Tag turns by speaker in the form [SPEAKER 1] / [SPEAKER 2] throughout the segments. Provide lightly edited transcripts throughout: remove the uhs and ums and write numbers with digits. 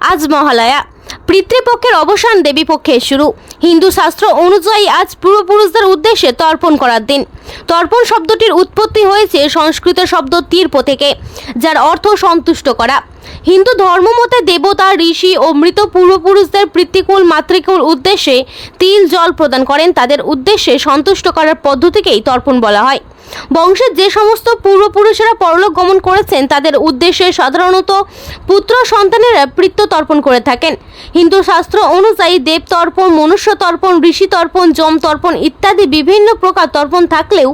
[SPEAKER 1] আজ মহালয়া। পিতৃপক্ষের অবসান, দেবীপক্ষের শুরু। হিন্দু শাস্ত্র অনুযায়ী আজ পূর্বপুরুষদের উদ্দেশ্যে তর্পণ করার দিন। তর্পণ শব্দটির উৎপত্তি হয়েছে সংস্কৃত শব্দ তীর্প থেকে, যার অর্থ সন্তুষ্ট করা। হিন্দু ধর্মমতে দেবতা, ঋষি ও মৃত পূর্বপুরুষদের পিতৃকুল মাতৃকুল উদ্দেশ্যে তিল জল প্রদান করেন। তাদের উদ্দেশ্যে সন্তুষ্ট করার পদ্ধতিকেই তর্পণ বলা হয়। বংশের যে সমস্ত পূর্বপুরুষেরা পরলোক গমন করেছেন তাদের উদ্দেশ্যে সাধারণত পুত্র সন্তানেরা পিতৃ তর্পণ করে থাকেন। হিন্দু শাস্ত্র অনুযায়ী দেব তর্পণ, মনুষ্য তর্পণ, ঋষি তর্পণ, যম তর্পণ ইত্যাদি বিভিন্ন প্রকার তর্পণ থাকলেও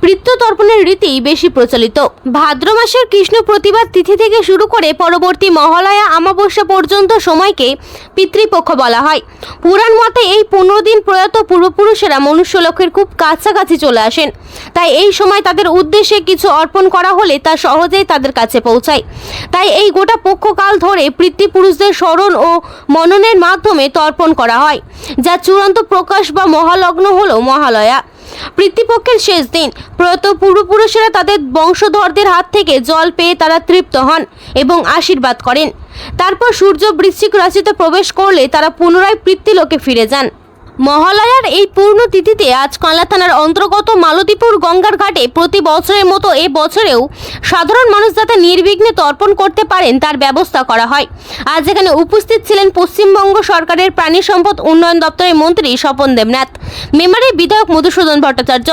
[SPEAKER 1] পিতৃ তর্পণের রীতি বেশি প্রচলিত। ভাদ্র মাসের কৃষ্ণ প্রতিবার তিথি থেকে শুরু করে পরবর্তী মহালয়া অমাবস্যা পর্যন্ত সময়কে পিতৃপক্ষ বলা হয়। পুরাণ মতে এই 15 দিন প্রয়াত পূর্বপুরুষেরা মনুষ্যলোকের খুব কাছাকাছি চলে আসেন, তাই এই সময় তাদের উদ্দেশ্যে কিছু অর্পণ করা হলে তা সহজেই তাদের কাছে পৌঁছায়। তাই এই গোটা পক্ষকাল ধরে পিতৃপুরুষদের স্মরণ ও মননের মাধ্যমে তর্পণ করা হয়, যা চূড়ান্ত প্রকাশ বা মহালগ্ন হলো মহালয়া। পিতৃপক্ষের শেষ দিন প্রয়াত পূর্বপুরুষেরা তাদের বংশধরদের হাত থেকে জল পেয়ে তারা তৃপ্ত হন এবং আশীর্বাদ করেন। তারপর সূর্য বৃশ্চিক রাশিতে প্রবেশ করলে তারা পুনরায় পিতৃলোকে ফিরে যান। মহালয়ার এই পূর্ণ তিথিতে আজ কানলা থানার অন্তর্গত মালতীপুর গঙ্গার ঘাটে প্রতি বছরের মতো এ বছরেও সাধারণ মানুষ যাতে নির্বিঘ্নে তর্পণ করতে পারেন তার ব্যবস্থা করা হয়। আজ এখানে উপস্থিত ছিলেন পশ্চিমবঙ্গ সরকারের প্রাণী সম্পদ উন্নয়ন দপ্তরের মন্ত্রী স্বপন দেবনাথ, মেমারির বিধায়ক মধুসূদন ভট্টাচার্য,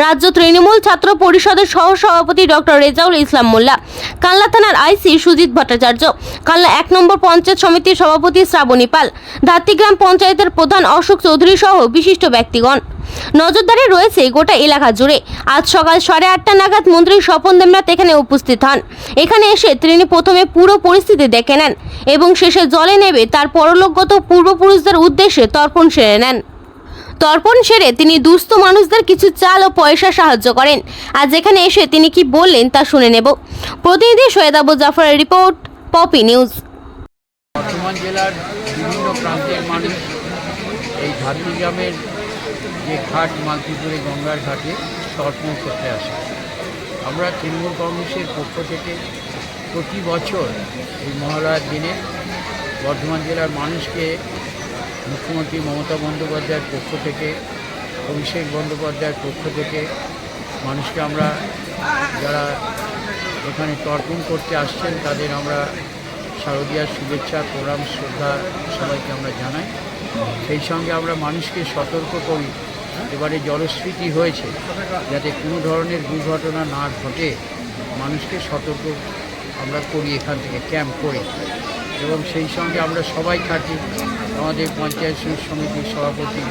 [SPEAKER 1] রাজ্য তৃণমূল ছাত্র পরিষদের সহসভাপতি ডক্টর রেজাউল ইসলাম মোল্লা, কানলা থানার আইসি সুজিত ভট্টাচার্য, কানলা 1 নম্বর পঞ্চায়েত সমিতির সভাপতি শ্রাবণী পাল, ধাত্রীগ্রাম পঞ্চায়েতের প্রধান অশোক চৌধুরী সহ বিশিষ্ট ব্যক্তিগণ। নজরদারি রয়েছে গোটা এলাকা জুড়ে। আজ সকাল 8:30 নাগাদ মন্ত্রী স্বপন দেবনাথ এখানে উপস্থিত হন। এখানে এসে তিনি প্রথমে পুরো পরিস্থিতি দেখে নেন এবং শেষে জলে নেবে তার পরলোকগত পূর্বপুরুষদের উদ্দেশ্যে তর্পণ সেরে নেন। তর্পণ সেরে তিনি দুস্থ মানুষদের কিছু চাল ও পয়সা সাহায্য করেন। আজ এখানে এসে তিনি কি বললেন তা শুনে নেব। প্রতিনিধি সৈয়দ আবু জাফরের রিপোর্ট, পপি নিউজ।
[SPEAKER 2] বর্ধমান জেলার বিভিন্ন প্রান্তের মানুষ এই ধাত্রীগ্রামের যে ঘাট মালতীপুরে গঙ্গার ঘাটে তর্পণ করতে আসে। আমরা তৃণমূল কংগ্রেসের পক্ষ থেকে প্রতি বছর এই মহালয়ার দিনে বর্ধমান জেলার মানুষকে মুখ্যমন্ত্রী মমতা বন্দ্যোপাধ্যায়ের পক্ষ থেকে, অভিষেক বন্দ্যোপাধ্যায়ের পক্ষ থেকে মানুষকে আমরা যারা এখানে তর্পণ করতে আসছেন তাদের আমরা শারদীয়ার শুভেচ্ছা, প্রণাম, শ্রদ্ধা সবাইকে আমরা জানাই। সেই সঙ্গে আমরা মানুষকে সতর্ক করি এবারে জলস্ফীতি হয়েছে, যাতে কোনো ধরনের দুর্ঘটনা না ঘটে মানুষকে সতর্ক আমরা করি এখান থেকে ক্যাম্প করে। এবং সেই সঙ্গে আমরা সবাই থাকি। আমাদের পঞ্চায়েত সমিতির সভাপতি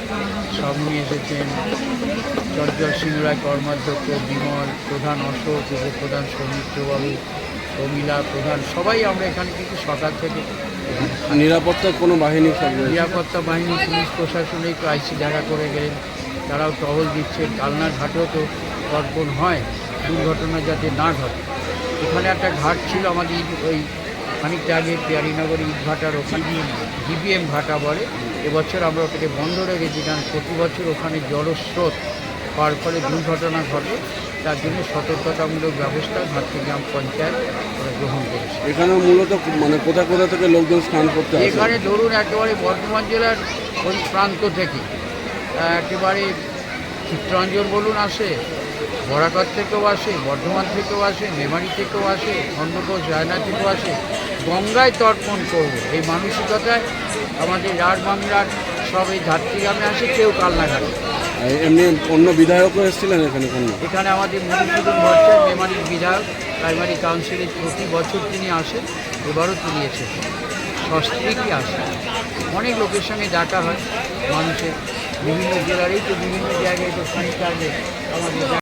[SPEAKER 2] শ্রাবণী এসেছেন, চঞ্চল সিং রায় কর্মাধ্যক্ষ, বিমল প্রধান, অশোক উপপ্রধান, সৌমিত্রবাবু, প্রমীলা প্রধান, সবাই আমরা এখানে কিন্তু সকাল থেকে।
[SPEAKER 3] নিরাপত্তার কোনো বাহিনী থাকবে?
[SPEAKER 2] নিরাপত্তা বাহিনী, পুলিশ প্রশাসনেই তো আইসি দেখা করে গেলেন, তারাও টহল দিচ্ছে। কালনার ঘাটেও তো তর্পণ হয়, দুর্ঘটনা যাতে না ঘটে। এখানে একটা ঘাট ছিল আমাদের ওই খানিকটা আগে পিয়ারিনগর ইটভাটার ওখানে জিবিএম ভাটা বলে, এবছর আমরা ওটাকে বন্ধ রেখেছি, কারণ প্রতি বছর ওখানে জলস্রোত পার ফলে দুর্ঘটনা ঘটে। তার জন্য সতর্কতামূলক ব্যবস্থা ধাত্রীগ্রাম পঞ্চায়েত ওরা গ্রহণ করেছে।
[SPEAKER 3] এখানে মূলত মানে কোথা কোথা থেকে লোকজন স্নান করতে আসে?
[SPEAKER 2] এখানে ধরুন একেবারে বর্ধমান জেলার ওই প্রান্ত থেকে একেবারে চিত্তরঞ্জন বলুন আসে, বরাকর থেকেও আসে, বর্ধমান থেকেও আসে, মেমারি থেকেও আসে, খণ্ডঘোষ রায়না থেকেও আসে। গঙ্গায় তর্পণ করবো এই মানসিকতায় আমাদের রাঢ় বাংলার সব এই ধাত্রীগ্রামে আসে, কেউ কালনাঘাটে।
[SPEAKER 3] এমনি অন্য বিধায়কও এসেছিলেন এখানে?
[SPEAKER 2] এখানে আমাদের মধুসূদন ভট্টাচার্য মেমারির বিধায়ক, প্রাইমারি কাউন্সিলের প্রতি বছর তিনি আসেন, এবারও তিনি এসেছেন, সস্ত্রীকই আসেন। অনেক লোকের সঙ্গে দেখা হয় মানুষের, বিভিন্ন জেলারই তো বিভিন্ন জায়গায় তো খানিকটা আগে আমাদের